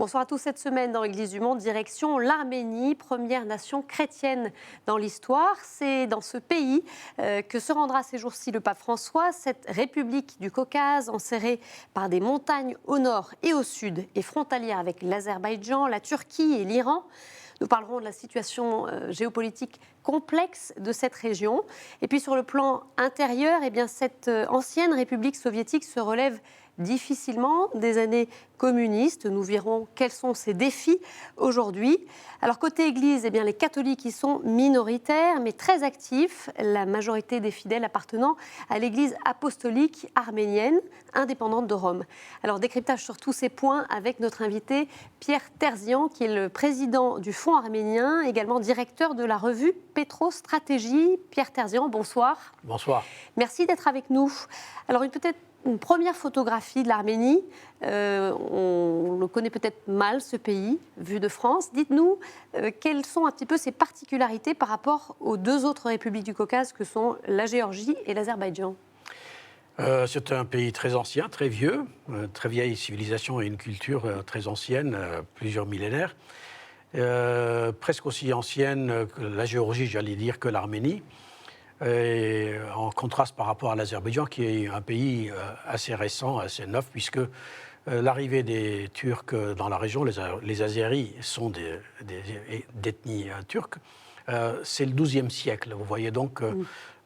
Bonsoir à tous. Cette semaine dans l'Église du Monde, direction l'Arménie, première nation chrétienne dans l'histoire. C'est dans ce pays que se rendra ces jours-ci le pape François, cette république du Caucase enserrée par des montagnes au nord et au sud et frontalière avec l'Azerbaïdjan, la Turquie et l'Iran. Nous parlerons de la situation géopolitique complexe de cette région. Et puis sur le plan intérieur, cette ancienne république soviétique se relève difficilement des années communistes. Nous verrons quels sont ces défis aujourd'hui. Alors côté Église, les catholiques y sont minoritaires mais très actifs. La majorité des fidèles appartenant à l'Église apostolique arménienne indépendante de Rome. Alors décryptage sur tous ces points avec notre invité Pierre Terzian, qui est le président du Fonds arménien, également directeur de la revue Pétro-Stratégie. Pierre Terzian, bonsoir. Bonsoir. Merci d'être avec nous. Alors peut-être une première photographie de l'Arménie. On le connaît peut-être mal, ce pays, vu de France. Dites-nous quelles sont un petit peu ses particularités par rapport aux deux autres républiques du Caucase que sont la Géorgie et l'Azerbaïdjan. C'est un pays très ancien, très vieux, très vieille civilisation et une culture très ancienne, plusieurs millénaires. Presque aussi ancienne que la Géorgie, j'allais dire, que l'Arménie. Et en contraste par rapport à l'Azerbaïdjan, qui est un pays assez récent, assez neuf, puisque l'arrivée des Turcs dans la région, les Azéris sont d'ethnie turque, c'est le XIIe siècle. Vous voyez donc,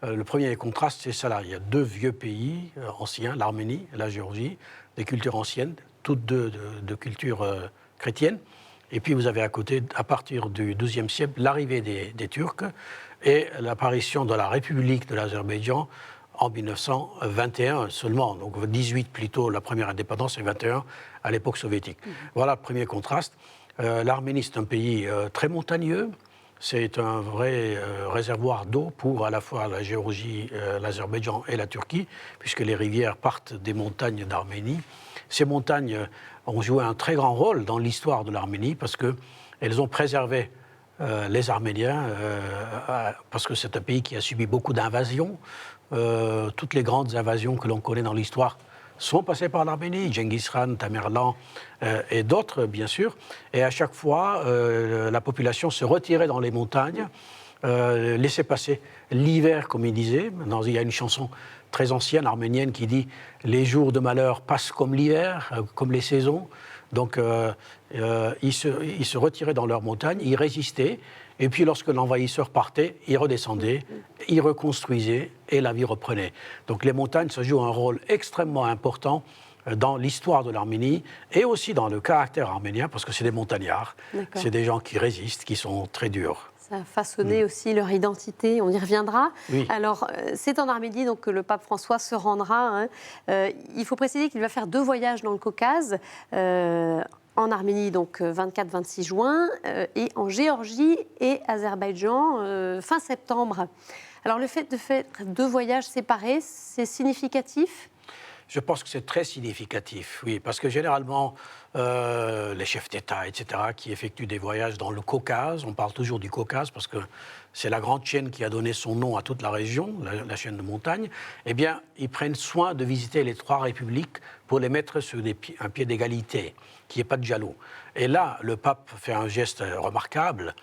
le premier contraste, c'est ça là. Il y a deux vieux pays anciens, l'Arménie et la Géorgie, des cultures anciennes, toutes deux de culture chrétienne. Et puis vous avez à côté, à partir du XIIe siècle, l'arrivée des Turcs et l'apparition de la République de l'Azerbaïdjan en 1921 seulement. Donc 18 plutôt la première indépendance et 21 à l'époque soviétique. Voilà le premier contraste. L'Arménie, c'est un pays très montagneux. C'est un vrai réservoir d'eau pour à la fois la Géorgie, l'Azerbaïdjan et la Turquie, puisque les rivières partent des montagnes d'Arménie. Ces montagnes ont joué un très grand rôle dans l'histoire de l'Arménie parce qu'elles ont préservé les Arméniens, parce que c'est un pays qui a subi beaucoup d'invasions. Toutes les grandes invasions que l'on connaît dans l'histoire sont passées par l'Arménie, Genghis Khan, Tamerlan et d'autres, bien sûr. Et à chaque fois, la population se retirait dans les montagnes, laissait passer l'hiver, comme il disait. Il y a une chanson très ancienne arménienne qui dit « Les jours de malheur passent comme l'hiver, comme les saisons ». Donc, ils se retiraient dans leurs montagnes, ils résistaient, et puis lorsque l'envahisseur partait, ils redescendaient, ils reconstruisaient, et la vie reprenait. Donc les montagnes, ça joue un rôle extrêmement important dans l'histoire de l'Arménie, et aussi dans le caractère arménien, parce que c'est des montagnards, c'est des gens qui résistent, qui sont très durs. Ça a façonné aussi leur identité, on y reviendra. Oui. Alors, c'est en Arménie donc, que le pape François se rendra. Il faut préciser qu'il va faire 2 voyages dans le Caucase, en Arménie, donc 24-26 juin, et en Géorgie et Azerbaïdjan, fin septembre. Alors, le fait de faire 2 voyages séparés, c'est significatif ? Je pense que c'est très significatif, oui, parce que généralement, les chefs d'État, etc., qui effectuent des voyages dans le Caucase, on parle toujours du Caucase parce que c'est la grande chaîne qui a donné son nom à toute la région, la chaîne de montagne, eh bien, ils prennent soin de visiter les 3 républiques pour les mettre sur un pied d'égalité, qu'il n'y ait pas de jaloux. Et là, le pape fait un geste remarquable,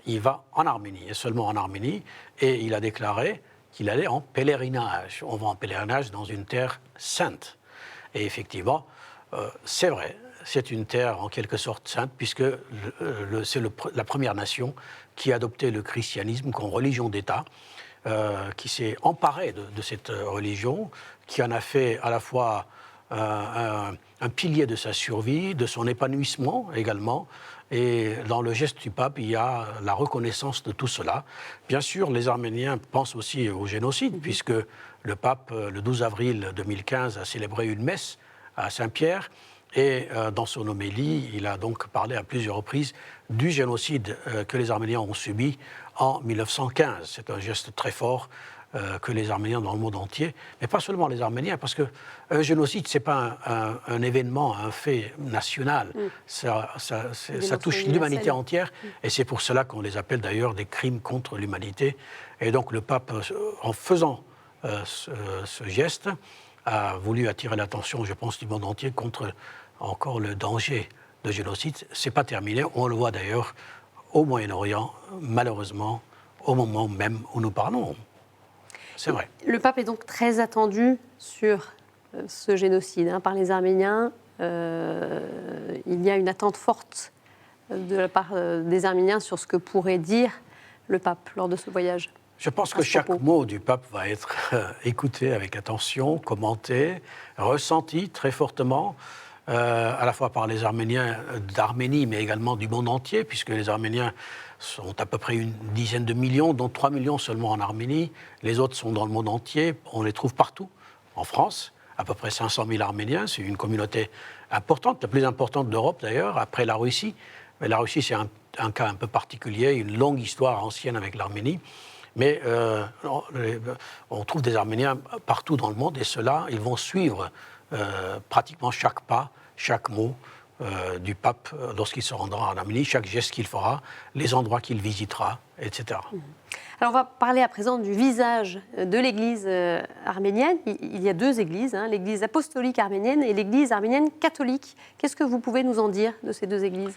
il va en Arménie, et seulement en Arménie, et il a déclaré qu'il allait en pèlerinage. On va en pèlerinage dans une terre sainte. Et effectivement, c'est vrai, c'est une terre en quelque sorte sainte, puisque c'est la première nation qui a adopté le christianisme comme religion d'État, qui s'est emparée de cette religion, qui en a fait à la fois un pilier de sa survie, de son épanouissement également. Et dans le geste du pape, il y a la reconnaissance de tout cela. Bien sûr, les Arméniens pensent aussi au génocide, puisque le pape, le 12 avril 2015, a célébré une messe à Saint-Pierre. Et dans son homélie, il a donc parlé à plusieurs reprises du génocide que les Arméniens ont subi en 1915. C'est un geste très fort que les Arméniens dans le monde entier, mais pas seulement les Arméniens, parce qu'un génocide, ce n'est pas un événement, un fait national. Ça touche l'humanité entière, et c'est pour cela qu'on les appelle d'ailleurs des crimes contre l'humanité. Et donc le pape, en faisant ce geste, a voulu attirer l'attention, je pense, du monde entier contre encore le danger de génocide. Ce n'est pas terminé. On le voit d'ailleurs au Moyen-Orient, malheureusement, au moment même où nous parlons. C'est vrai. Le pape est donc très attendu sur ce génocide par les Arméniens. Il y a une attente forte de la part des Arméniens sur ce que pourrait dire le pape lors de ce voyage. Je pense que chaque mot du pape va être écouté avec attention, commenté, ressenti très fortement, à la fois par les Arméniens d'Arménie, mais également du monde entier, puisque les Arméniens sont à peu près une dizaine de millions, dont 3 millions seulement en Arménie. Les autres sont dans le monde entier. On les trouve partout. En France, à peu près 500 000 Arméniens. C'est une communauté importante, la plus importante d'Europe d'ailleurs, après la Russie. Mais la Russie, c'est un cas un peu particulier, une longue histoire ancienne avec l'Arménie. Mais on trouve des Arméniens partout dans le monde et ceux-là, ils vont suivre pratiquement chaque pas, chaque mot du pape lorsqu'il se rendra en Arménie, chaque geste qu'il fera, les endroits qu'il visitera, etc. Alors on va parler à présent du visage de l'Église arménienne. Il y a deux églises, l'Église apostolique arménienne et l'Église arménienne catholique. Qu'est-ce que vous pouvez nous en dire de ces deux églises ?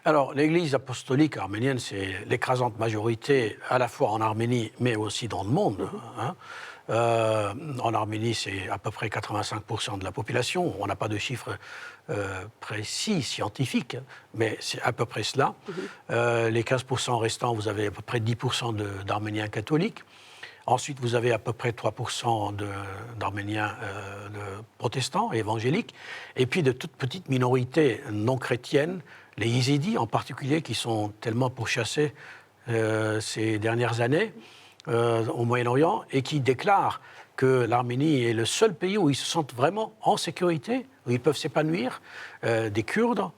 Alors, l'Église apostolique arménienne, c'est l'écrasante majorité, à la fois en Arménie, mais aussi dans le monde. En Arménie, c'est à peu près 85% de la population. On n'a pas de chiffres précis, scientifiques, mais c'est à peu près cela. Les 15% restants, vous avez à peu près 10% d'Arméniens catholiques. Ensuite, vous avez à peu près 3% d'Arméniens protestants, évangéliques. Et puis de toutes petites minorités non chrétiennes, les Yézidis en particulier, qui sont tellement pourchassés ces dernières années au Moyen-Orient et qui déclarent que l'Arménie est le seul pays où ils se sentent vraiment en sécurité, où ils peuvent s'épanouir, des Kurdes,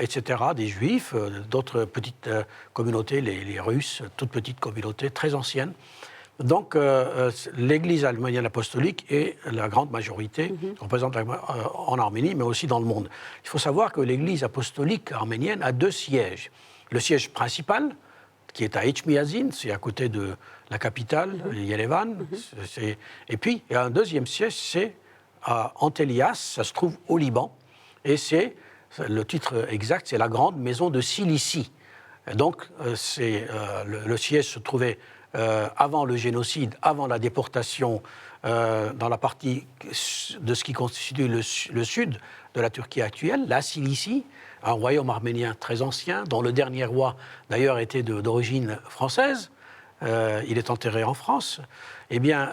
etc., des Juifs, d'autres petites communautés, les Russes, toutes petites communautés très anciennes. Donc, l'Église arménienne apostolique est la grande majorité, représente en Arménie, mais aussi dans le monde. Il faut savoir que l'Église apostolique arménienne a deux sièges. Le siège principal, qui est à Etchmiadzin, c'est à côté de la capitale, Yerevan. Et puis, il y a un deuxième siège, c'est à Antélias, ça se trouve au Liban. Et c'est, le titre exact, c'est la grande maison de Cilicie. Et donc, le siège se trouvait avant le génocide, avant la déportation, dans la partie de ce qui constitue le sud de la Turquie actuelle, la Cilicie, un royaume arménien très ancien, dont le dernier roi, d'ailleurs, était d'origine française. Il est enterré en France. Eh bien,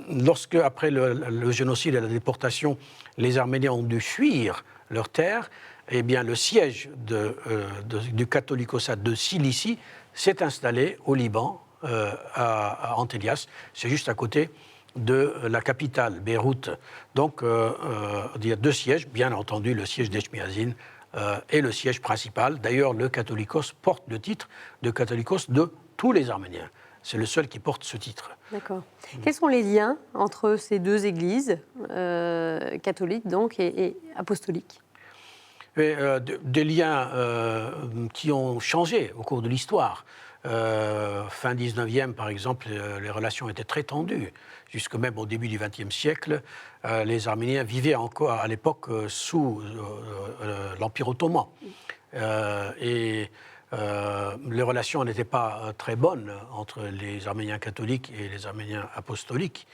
lorsque, après le génocide et la déportation, les Arméniens ont dû fuir leurs terres, eh bien, le siège du catholicosat de Cilicie s'est installé au Liban, à Antélias. C'est juste à côté de la capitale, Beyrouth. Donc, il y a deux sièges, bien entendu, le siège d'Etchmiadzin et le siège principal. D'ailleurs, le catholicos porte le titre de catholicos de tous les Arméniens. C'est le seul qui porte ce titre. D'accord. Quels sont les liens entre ces deux églises, catholiques donc et apostoliques ? Des liens qui ont changé au cours de l'histoire. Fin 19e, par exemple, les relations étaient très tendues. Jusque même au début du XXe siècle, les Arméniens vivaient encore à l'époque sous l'Empire ottoman. Les relations n'étaient pas très bonnes entre les Arméniens catholiques et les Arméniens apostoliques.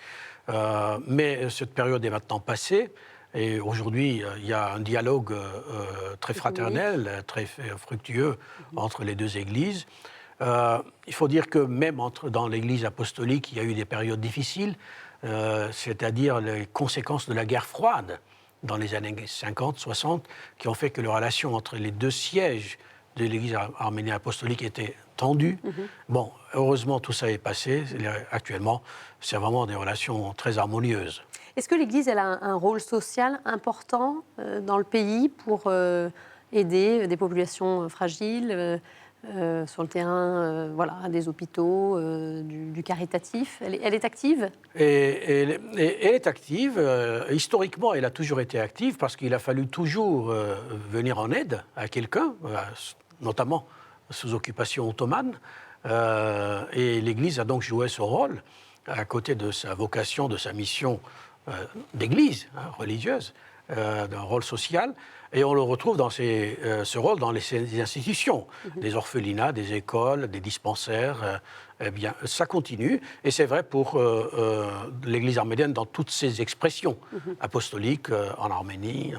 Mais cette période est maintenant passée. Et aujourd'hui, il y a un dialogue très fraternel, très fructueux entre les deux églises. Il faut dire que même dans l'Église apostolique, il y a eu des périodes difficiles, c'est-à-dire les conséquences de la guerre froide dans les années 50-60, qui ont fait que les relations entre les deux sièges de l'Église arménienne apostolique étaient tendues. Bon, heureusement, tout ça est passé. Actuellement, c'est vraiment des relations très harmonieuses. Est-ce que l'Église elle a un rôle social important dans le pays pour aider des populations fragiles sur le terrain, des hôpitaux, du caritatif. Elle est active ? Elle est active. Historiquement, elle a toujours été active parce qu'il a fallu toujours venir en aide à quelqu'un, notamment sous occupation ottomane. Et l'Église a donc joué ce rôle à côté de sa vocation, de sa mission d'église religieuse. d'un rôle social. Et on le retrouve dans ce rôle dans les institutions, des orphelinats, des écoles, des dispensaires. Eh bien, ça continue. Et c'est vrai pour l'Église arménienne dans toutes ses expressions apostoliques, en Arménie,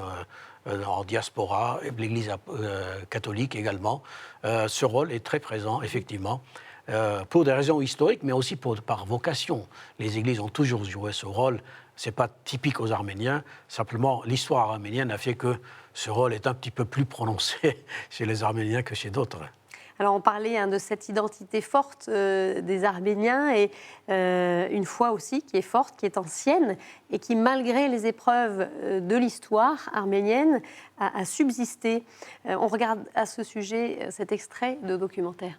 en diaspora, l'Église catholique également. Ce rôle est très présent, effectivement. Pour des raisons historiques, mais aussi par vocation. Les églises ont toujours joué ce rôle. Ce n'est pas typique aux Arméniens. Simplement, l'histoire arménienne a fait que ce rôle est un petit peu plus prononcé chez les Arméniens que chez d'autres. Alors, on parlait de cette identité forte des Arméniens et une foi aussi qui est forte, qui est ancienne et qui, malgré les épreuves de l'histoire arménienne, a subsisté. On regarde à ce sujet cet extrait de documentaire.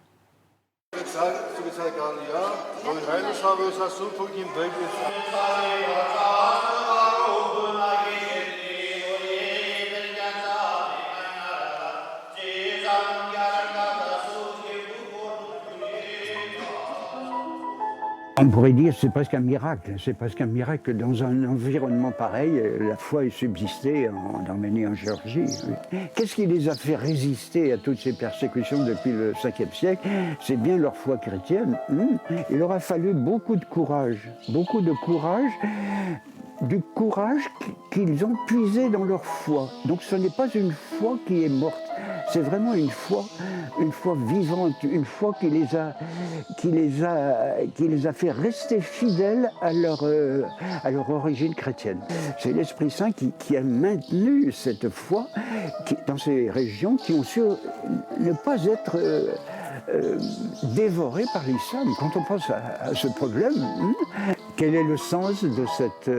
On pourrait dire que c'est presque un miracle. C'est presque un miracle. Dans un environnement pareil, la foi est subsistée en Arménie, en Géorgie. Qu'est-ce qui les a fait résister à toutes ces persécutions depuis le 5e siècle? C'est bien leur foi chrétienne. Il leur a fallu beaucoup de courage. Beaucoup de courage. Du courage qu'ils ont puisé dans leur foi. Donc ce n'est pas une foi qui est morte, c'est vraiment une foi vivante, une foi qui les a fait rester fidèles à leur origine chrétienne. C'est l'Esprit Saint qui a maintenu cette foi dans ces régions qui ont su ne pas être dévorés par l'islam. Quand on pense à ce problème, quel est le sens de cette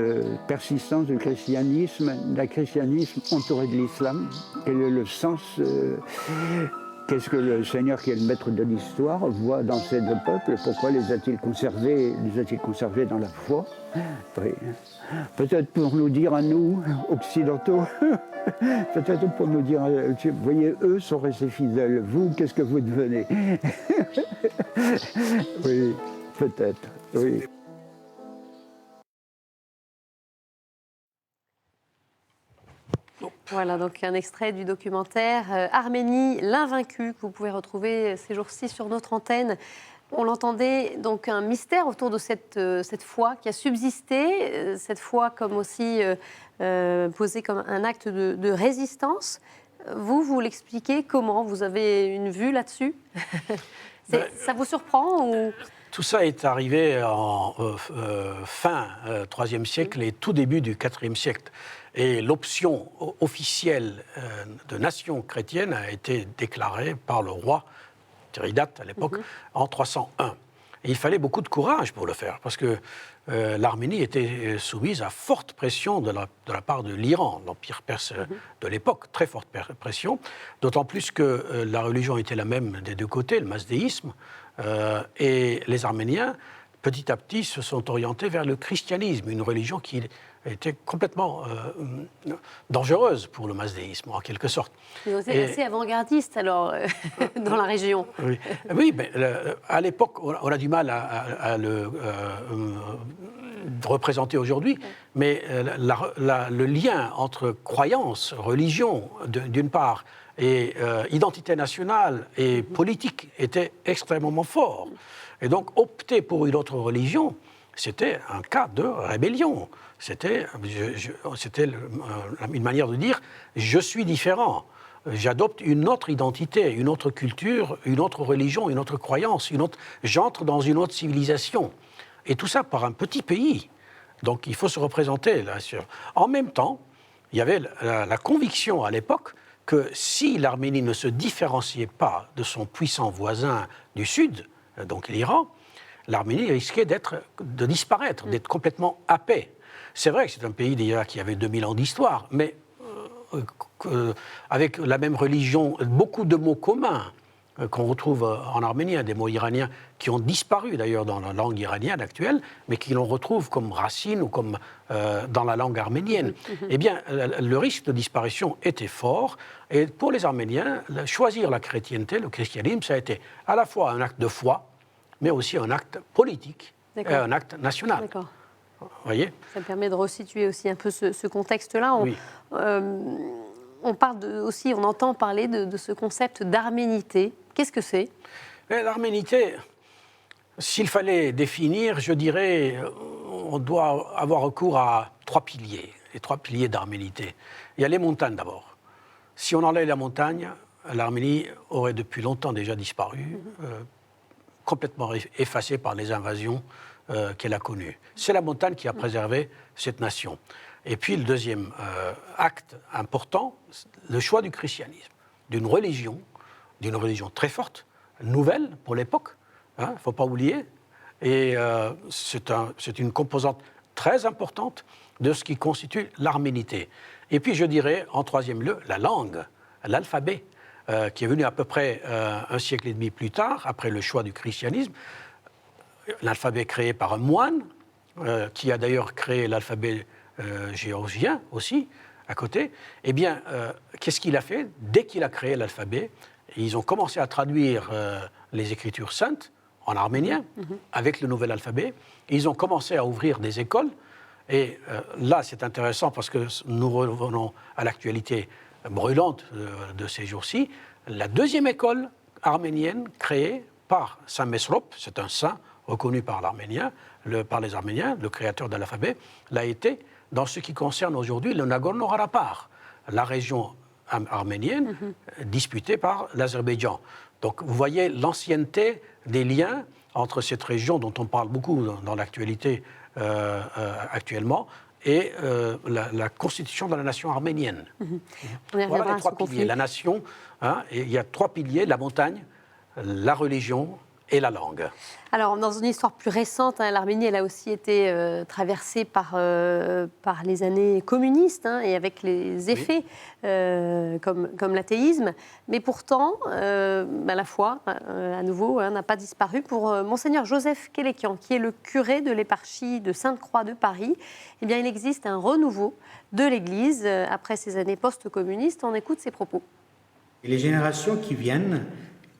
persistance du christianisme, d'un christianisme entouré de l'islam? Quel est le sens Qu'est-ce que le Seigneur, qui est le maître de l'histoire, voit dans ces deux peuples? Pourquoi les a-t-il conservés dans la foi? Oui. Peut-être pour nous dire à nous, occidentaux, peut-être pour nous dire, vous voyez, eux sont restés fidèles. Vous, qu'est-ce que vous devenez? Oui, peut-être, oui. Voilà, donc un extrait du documentaire Arménie, l'invaincu, que vous pouvez retrouver ces jours-ci sur notre antenne. On l'entendait, donc un mystère autour de cette foi qui a subsisté, cette foi comme aussi posée comme un acte de résistance. Vous l'expliquez comment? Vous avez une vue là-dessus? Ça vous surprend ou... Tout ça est arrivé en fin IIIe siècle et tout début du IVe siècle. Et l'option officielle de nation chrétienne a été déclarée par le roi Tiridate à l'époque en 301. Et il fallait beaucoup de courage pour le faire, parce que l'Arménie était soumise à forte pression de la part de l'Iran, l'empire perse de l'époque, très forte pression, d'autant plus que la religion était la même des deux côtés, le mazdéisme, et les Arméniens, petit à petit, se sont orientés vers le christianisme, une religion qui était complètement dangereuse pour le mazdéisme, en quelque sorte. Vous êtes assez avant-gardiste, alors, dans la région. Oui, mais à l'époque, on a du mal à le représenter aujourd'hui, mais le lien entre croyance, religion, d'une part, et identité nationale et politique était extrêmement fort. Et donc, opter pour une autre religion, c'était un cas de rébellion. C'était une manière de dire « je suis différent ». J'adopte une autre identité, une autre culture, une autre religion, une autre croyance, j'entre dans une autre civilisation. Et tout ça par un petit pays. Donc il faut se représenter là-dessus. En même temps, il y avait la conviction à l'époque que si l'Arménie ne se différenciait pas de son puissant voisin du Sud, donc l'Iran, l'Arménie risquait de disparaître, d'être complètement happée. C'est vrai que c'est un pays déjà qui avait 2000 ans d'histoire, mais avec la même religion, beaucoup de mots communs qu'on retrouve en arménien, des mots iraniens qui ont disparu d'ailleurs dans la langue iranienne actuelle, mais qui l'on retrouve comme racine ou comme dans la langue arménienne. Eh bien, le risque de disparition était fort, et pour les Arméniens, choisir la chrétienté, le christianisme, ça a été à la fois un acte de foi, mais aussi un acte politique et un acte national. D'accord. Voyez ? Ça permet de resituer aussi un peu ce contexte-là. Oui. On parle aussi, on entend parler de ce concept d'arménité. Qu'est-ce que c'est ? L'arménité, s'il fallait définir, je dirais, on doit avoir recours à 3 piliers, les 3 piliers d'arménité. Il y a les montagnes d'abord. Si on enlève la montagne, l'Arménie aurait depuis longtemps déjà disparu, complètement effacée par les invasions qu'elle a connues. C'est la montagne qui a préservé cette nation. Et puis le deuxième acte important, le choix du christianisme, d'une religion très forte, nouvelle pour l'époque, il ne faut pas oublier, et c'est une composante très importante de ce qui constitue l'arménité. Et puis je dirais, en troisième lieu, la langue, l'alphabet, qui est venu à peu près un siècle et demi plus tard, après le choix du christianisme, l'alphabet créé par un moine, qui a d'ailleurs créé l'alphabet géorgien aussi, à côté. Eh bien, qu'est-ce qu'il a fait ? Dès qu'il a créé l'alphabet, ils ont commencé à traduire les écritures saintes en arménien, avec le nouvel alphabet. Ils ont commencé à ouvrir des écoles. Et là, c'est intéressant parce que nous revenons à l'actualité brûlante de ces jours-ci. La deuxième école arménienne créée par Saint Mesrop, c'est un saint reconnu par les Arméniens, le créateur de l'alphabet, l'a été dans ce qui concerne aujourd'hui le Nagorno-Karabakh, la région arménienne disputée par l'Azerbaïdjan. Donc vous voyez l'ancienneté des liens entre cette région dont on parle beaucoup dans l'actualité actuellement et la constitution de la nation arménienne. Voilà les 3 piliers. La nation, et il y a 3 piliers, la montagne, la religion et la langue. Alors, dans une histoire plus récente, l'Arménie, elle a aussi été traversée par les années communistes et avec les effets comme l'athéisme. Mais pourtant, la foi, à nouveau, n'a pas disparu. Pour Monseigneur Joseph Kélékian, qui est le curé de l'éparchie de Sainte-Croix de Paris, eh bien, il existe un renouveau de l'Église après ces années post-communistes. On écoute ses propos. Et les générations qui viennent,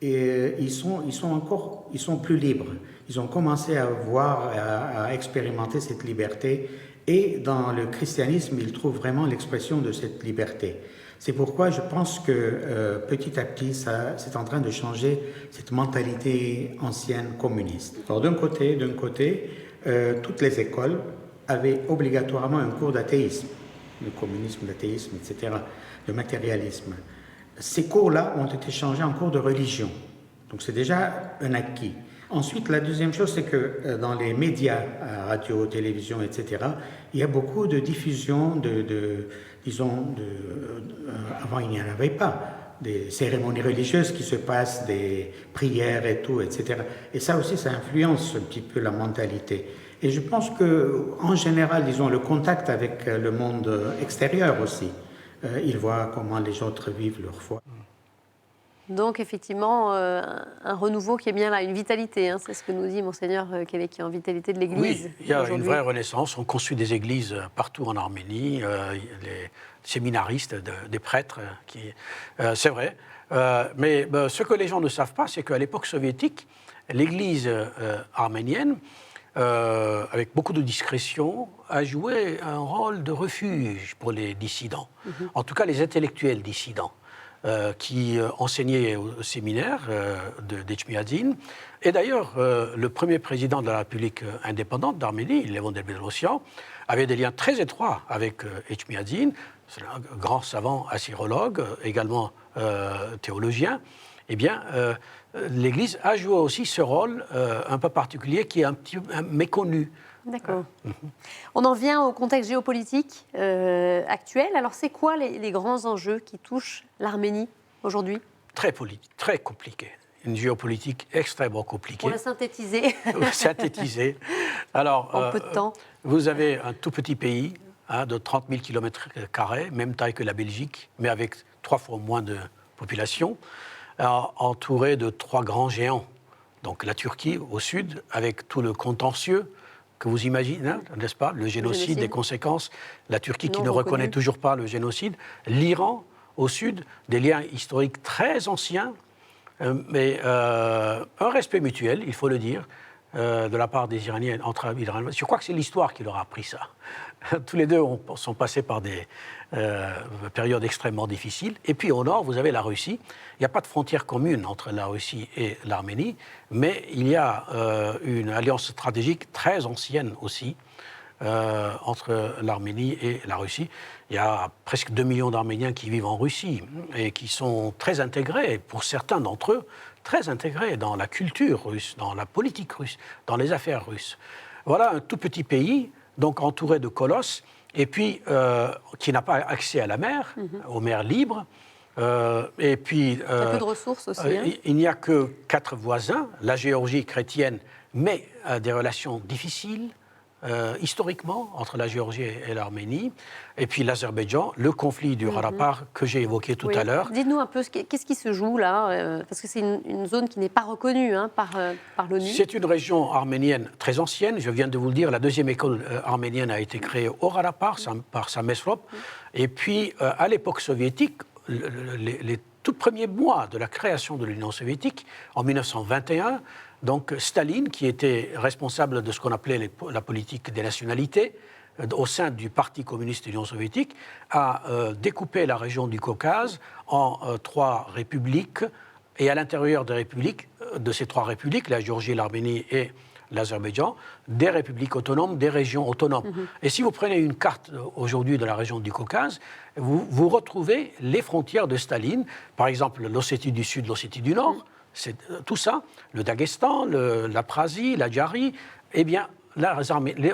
ils sont plus libres. Ils ont commencé à expérimenter cette liberté et dans le christianisme, ils trouvent vraiment l'expression de cette liberté. C'est pourquoi je pense que petit à petit, c'est en train de changer cette mentalité ancienne communiste. Alors d'un côté, toutes les écoles avaient obligatoirement un cours d'athéisme, le communisme, l'athéisme, etc., le matérialisme. Ces cours-là ont été changés en cours de religion. Donc c'est déjà un acquis. Ensuite, la deuxième chose, c'est que dans les médias, radio, télévision, etc., il y a beaucoup de diffusion avant, il n'y en avait pas. Des cérémonies religieuses qui se passent, des prières et tout, etc. Et ça aussi, ça influence un petit peu la mentalité. Et je pense qu'en général, disons, le contact avec le monde extérieur aussi, ils voient comment les autres vivent leur foi. Donc, effectivement, un renouveau qui est bien là, une vitalité, c'est ce que nous dit Monseigneur Kélékian, vitalité de l'Église. Oui, il y a une vraie renaissance. On construit des églises partout en Arménie, les séminaristes, des prêtres, c'est vrai. Mais ce que les gens ne savent pas, c'est qu'à l'époque soviétique, l'Église arménienne, avec beaucoup de discrétion, a joué un rôle de refuge pour les dissidents, en tout cas les intellectuels dissidents, qui enseignaient au séminaire d'Etchmiadzin. Et d'ailleurs, le premier président de la République indépendante d'Arménie, Levon del-Bedrosian, avait des liens très étroits avec Etchmiadzin, c'est un grand savant assyrologue, également théologien. Eh bien, l'Église a joué aussi ce rôle un peu particulier qui est un petit peu méconnu. D'accord. On en vient au contexte géopolitique actuel. Alors, c'est quoi les grands enjeux qui touchent l'Arménie aujourd'hui ? Très compliqué. Une géopolitique extrêmement compliquée. Pour la synthétiser. Synthétiser. Alors, en peu de temps. Vous avez un tout petit pays de 30 000 km², même taille que la Belgique, mais avec 3 fois moins de population, entouré de 3 grands géants. Donc la Turquie au sud, avec tout le contentieux que vous imaginez, n'est-ce pas, le génocide, les conséquences, la Turquie qui ne reconnaît toujours pas le génocide, l'Iran au sud, des liens historiques très anciens, mais un respect mutuel, il faut le dire, de la part des Iraniens entre Iraniens. Je crois que c'est l'histoire qui leur a appris ça. Tous les deux sont passés par des périodes extrêmement difficiles. Et puis au nord, vous avez la Russie. Il n'y a pas de frontière commune entre la Russie et l'Arménie, mais il y a une alliance stratégique très ancienne aussi entre l'Arménie et la Russie. Il y a presque 2 millions d'Arméniens qui vivent en Russie et qui sont très intégrés, pour certains d'entre eux, très intégrés dans la culture russe, dans la politique russe, dans les affaires russes. Voilà un tout petit pays, donc entouré de colosses, et puis qui n'a pas accès à la mer, aux mers libres. Et puis, il y a peu de ressources aussi. Il n'y a que 4 voisins, la Géorgie chrétienne, mais des relations difficiles, historiquement, entre la Géorgie et l'Arménie, et puis l'Azerbaïdjan, le conflit du Harapar que j'ai évoqué tout à l'heure. Dites-nous un peu, qu'est-ce qui se joue là parce que c'est une zone qui n'est pas reconnue par l'ONU. C'est une région arménienne très ancienne, je viens de vous le dire, la deuxième école arménienne a été créée au Harapar par Samesrop, et puis à l'époque soviétique, les tout premiers mois de la création de l'Union soviétique, en 1921, donc Staline, qui était responsable de ce qu'on appelait la politique des nationalités au sein du Parti communiste de l'Union soviétique, a découpé la région du Caucase en 3 républiques. Et à l'intérieur des républiques, de ces 3 républiques, la Géorgie, l'Arménie et l'Azerbaïdjan, des républiques autonomes, des régions autonomes. Et si vous prenez une carte aujourd'hui de la région du Caucase, vous retrouvez les frontières de Staline, par exemple l'Ossétie du Sud, l'Ossétie du Nord. C'est tout ça, le Daghestan, l'Abkhazie, la Djarie, eh bien,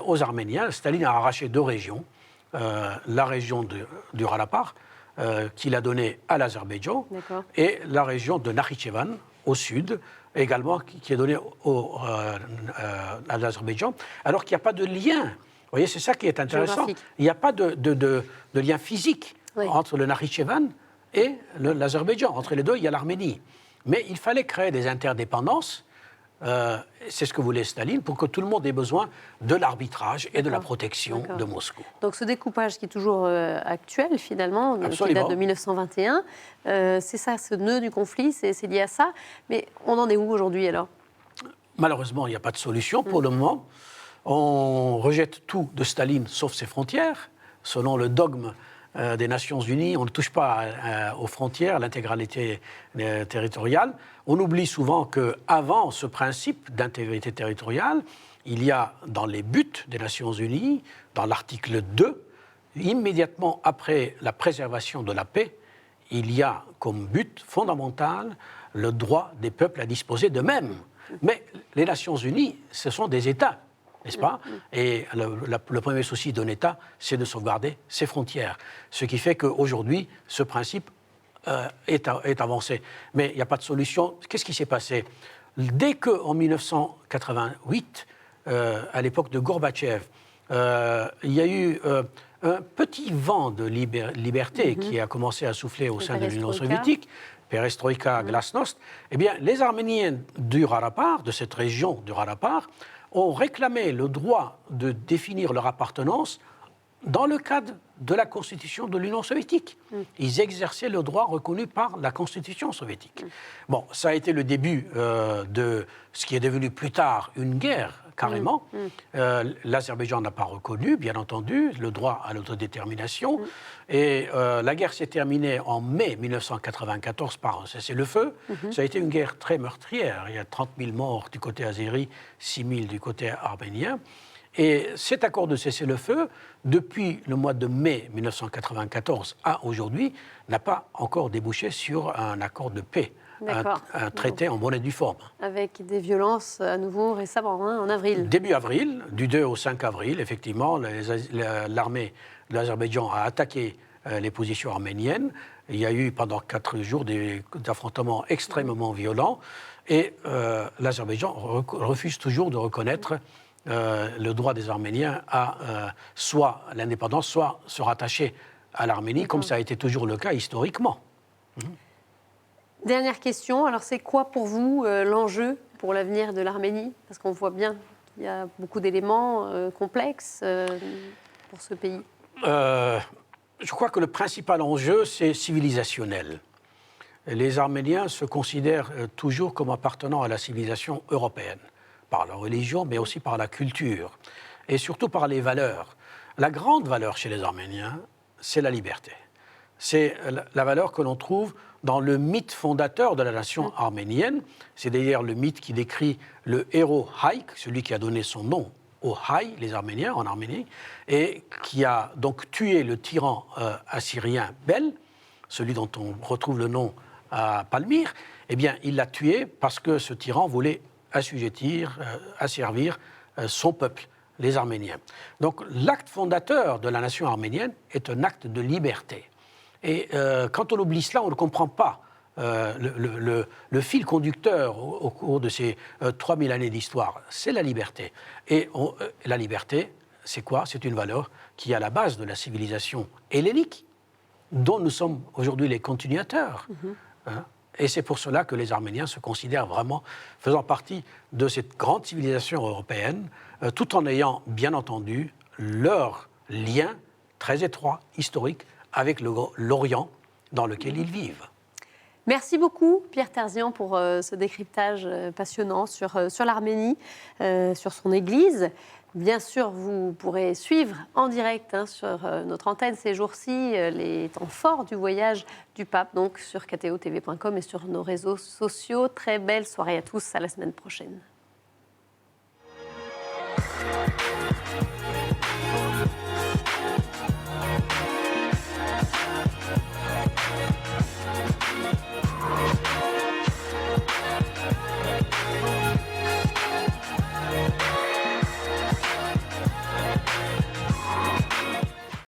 aux Arméniens, Staline a arraché 2 régions, la région du Harapar, qu'il a donnée à l'Azerbaïdjan, et la région de Nakhichevan, au sud, également, qui est donnée à l'Azerbaïdjan, alors qu'il n'y a pas de lien. Vous voyez, c'est ça qui est intéressant. Il n'y a pas de lien physique entre le Nakhichevan et l'Azerbaïdjan. Entre les deux, il y a l'Arménie. Mais il fallait créer des interdépendances, c'est ce que voulait Staline, pour que tout le monde ait besoin de l'arbitrage et de la protection de Moscou. Donc ce découpage qui est toujours actuel, finalement, qui date de 1921, c'est ça, ce nœud du conflit, c'est lié à ça. Mais on en est où aujourd'hui, alors ? Malheureusement, il n'y a pas de solution pour le moment. On rejette tout de Staline, sauf ses frontières, selon le dogme des Nations Unies, on ne touche pas aux frontières, à l'intégralité territoriale. On oublie souvent qu'avant ce principe d'intégrité territoriale, il y a dans les buts des Nations Unies, dans l'article 2, immédiatement après la préservation de la paix, il y a comme but fondamental le droit des peuples à disposer d'eux-mêmes. Mais les Nations Unies, ce sont des États, n'est-ce pas ? Et le premier souci d'un État, c'est de sauvegarder ses frontières. Ce qui fait qu'aujourd'hui, ce principe est avancé. Mais il n'y a pas de solution. Qu'est-ce qui s'est passé ? Dès qu'en 1988, à l'époque de Gorbatchev, il y a eu un petit vent de liberté qui a commencé à souffler au sein de l'Union soviétique, Perestroïka, Glasnost, eh bien, les Arméniens du Harapar, de cette région du Harapar, ont réclamé le droit de définir leur appartenance dans le cadre de la Constitution de l'Union soviétique. Ils exerçaient le droit reconnu par la Constitution soviétique. Bon, ça a été le début de ce qui est devenu plus tard une guerre, carrément. L'Azerbaïdjan n'a pas reconnu, bien entendu, le droit à l'autodétermination. Et la guerre s'est terminée en mai 1994 par un cessez-le-feu. Ça a été une guerre très meurtrière. Il y a 30 000 morts du côté azéri, 6 000 du côté arménien. Et cet accord de cessez-le-feu, depuis le mois de mai 1994 à aujourd'hui, n'a pas encore débouché sur un accord de paix, un traité en bonne et due forme. Avec des violences à nouveau récemment, en avril. Début avril, du 2 au 5 avril, effectivement, l'armée de l'Azerbaïdjan a attaqué les positions arméniennes. Il y a eu pendant 4 jours des affrontements extrêmement violents et l'Azerbaïdjan refuse toujours de reconnaître le droit des Arméniens à soit l'indépendance, soit se rattacher à l'Arménie, comme ça a été toujours le cas historiquement. Dernière question, alors c'est quoi pour vous l'enjeu pour l'avenir de l'Arménie ? Parce qu'on voit bien qu'il y a beaucoup d'éléments complexes pour ce pays. Je crois que le principal enjeu, c'est civilisationnel. Les Arméniens se considèrent toujours comme appartenant à la civilisation européenne. par la religion, mais aussi par la culture, et surtout par les valeurs. La grande valeur chez les Arméniens, c'est la liberté. C'est la valeur que l'on trouve dans le mythe fondateur de la nation arménienne. C'est d'ailleurs le mythe qui décrit le héros Haïk, celui qui a donné son nom aux Haï, les Arméniens en Arménie, et qui a donc tué le tyran assyrien Bel, celui dont on retrouve le nom à Palmyre. Eh bien, il l'a tué parce que ce tyran voulait asservir son peuple, les Arméniens. Donc, l'acte fondateur de la nation arménienne est un acte de liberté. Et quand on oublie cela, on ne comprend pas le fil conducteur au cours de ces 3000 années d'histoire. C'est la liberté. Et la liberté, c'est quoi? C'est une valeur qui est à la base de la civilisation hellénique, dont nous sommes aujourd'hui les continuateurs. Hein? Et c'est pour cela que les Arméniens se considèrent vraiment faisant partie de cette grande civilisation européenne, tout en ayant, bien entendu, leur lien très étroit, historique, avec l'Orient dans lequel ils vivent. Merci beaucoup, Pierre Terzian, pour ce décryptage passionnant sur l'Arménie, sur son Église. Bien sûr, vous pourrez suivre en direct sur notre antenne ces jours-ci les temps forts du voyage du pape, donc sur ktotv.com et sur nos réseaux sociaux. Très belle soirée à tous, à la semaine prochaine.